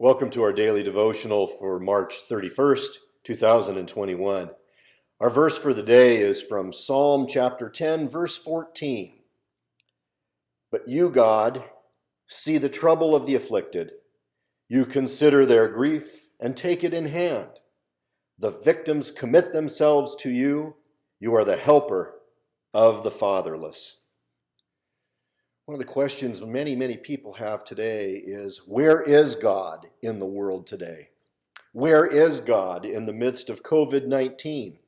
Welcome to our daily devotional for March 31st, 2021. Our verse for the day is from Psalm chapter 10, verse 14. But you, God, see the trouble of the afflicted. You consider their grief and take it in hand. The victims commit themselves to you. You are the helper of the fatherless. One of the questions many people have today is, where is God in the world today? Where is God in the midst of COVID-19?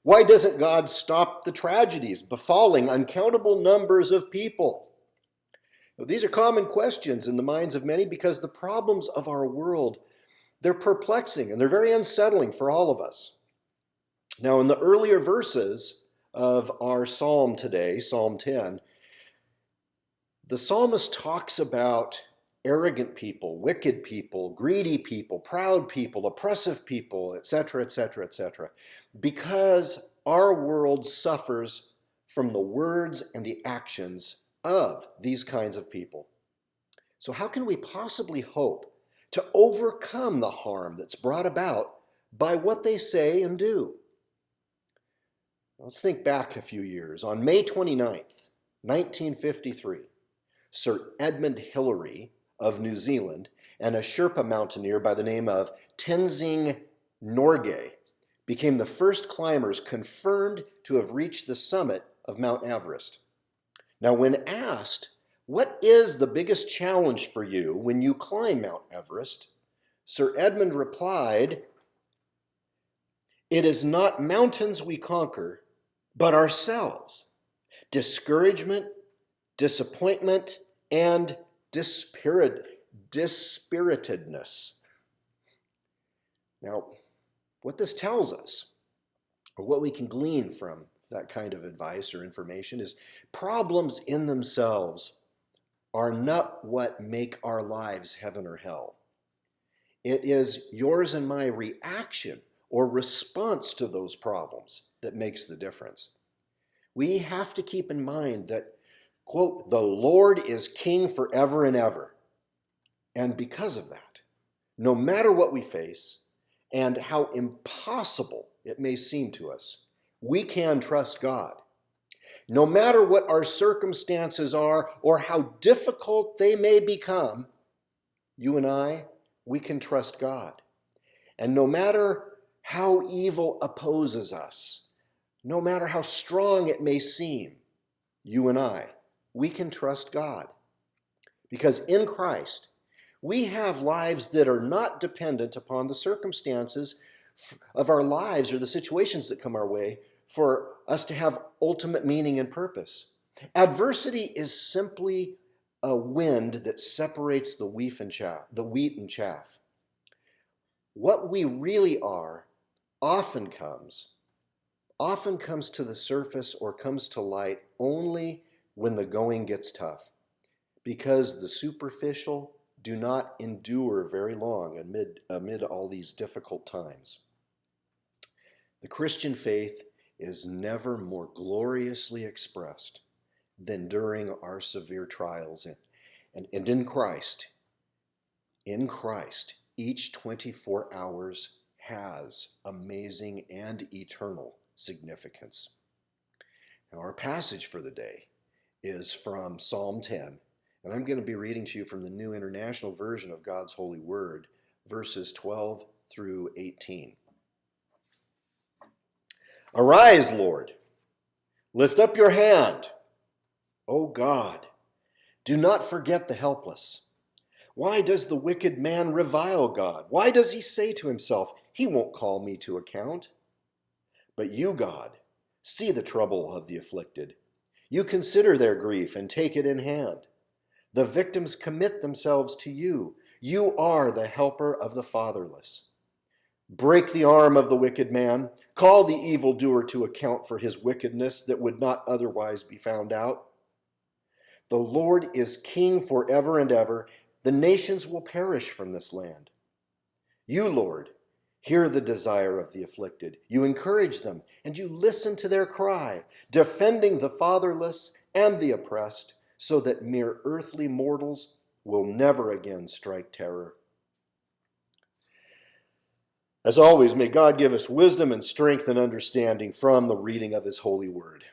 Why doesn't God stop the tragedies befalling uncountable numbers of people? Now, these are common questions in the minds of many because the problems of our world, they're perplexing and they're very unsettling for all of us. Now, in the earlier verses of our psalm today, Psalm 10, the psalmist talks about arrogant people, wicked people, greedy people, proud people, oppressive people, etc., etc., etc., because our world suffers from the words and the actions of these kinds of people. So how can we possibly hope to overcome the harm that's brought about by what they say and do? Let's think back a few years. On May 29th, 1953, Sir Edmund Hillary of New Zealand and a Sherpa mountaineer by the name of Tenzing Norgay became the first climbers confirmed to have reached the summit of Mount Everest. Now, when asked, what is the biggest challenge for you when you climb Mount Everest? Sir Edmund replied, "It is not mountains we conquer, but ourselves. Discouragement, disappointment, and dispiritedness." Now, what this tells us, or what we can glean from that kind of advice or information, is problems in themselves are not what make our lives heaven or hell. It is yours and my reaction or response to those problems that makes the difference. We have to keep in mind that, quote, "the Lord is king forever and ever." And because of that, no matter what we face and how impossible it may seem to us, we can trust God. No matter what our circumstances are or how difficult they may become, you and I, we can trust God. And no matter how evil opposes us, no matter how strong it may seem, you and I, we can trust God. Because in Christ, we have lives that are not dependent upon the circumstances of our lives or the situations that come our way for us to have ultimate meaning and purpose. Adversity is simply a wind that separates the wheat and chaff. What we really are often comes to the surface or comes to light only when the going gets tough, because the superficial do not endure very long amid all these difficult times. The Christian faith is never more gloriously expressed than during our severe trials. And in Christ, each 24 hours has amazing and eternal significance. Now, our passage for the day is from Psalm 10, and I'm going to be reading to you from the New International Version of God's Holy Word, verses 12 through 18. "Arise, Lord, lift up your hand. O God, do not forget the helpless. Why does the wicked man revile God? Why does he say to himself, 'He won't call me to account'? But you, God, see the trouble of the afflicted. You consider their grief and take it in hand. The victims commit themselves to you. You are the helper of the fatherless. Break the arm of the wicked man. Call the evildoer to account for his wickedness that would not otherwise be found out. The Lord is king forever and ever. The nations will perish from this land. You, Lord, hear the desire of the afflicted. You encourage them, and you listen to their cry, defending the fatherless and the oppressed, so that mere earthly mortals will never again strike terror. As always, may God give us wisdom and strength and understanding from the reading of his holy word.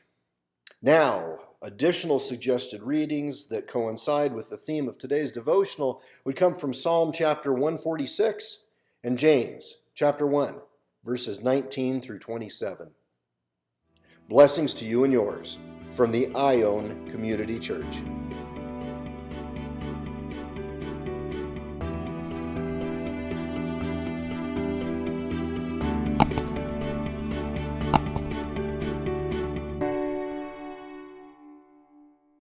Now, additional suggested readings that coincide with the theme of today's devotional would come from Psalm chapter 146 and James chapter 1, verses 19 through 27. Blessings to you and yours from the Ione Community Church.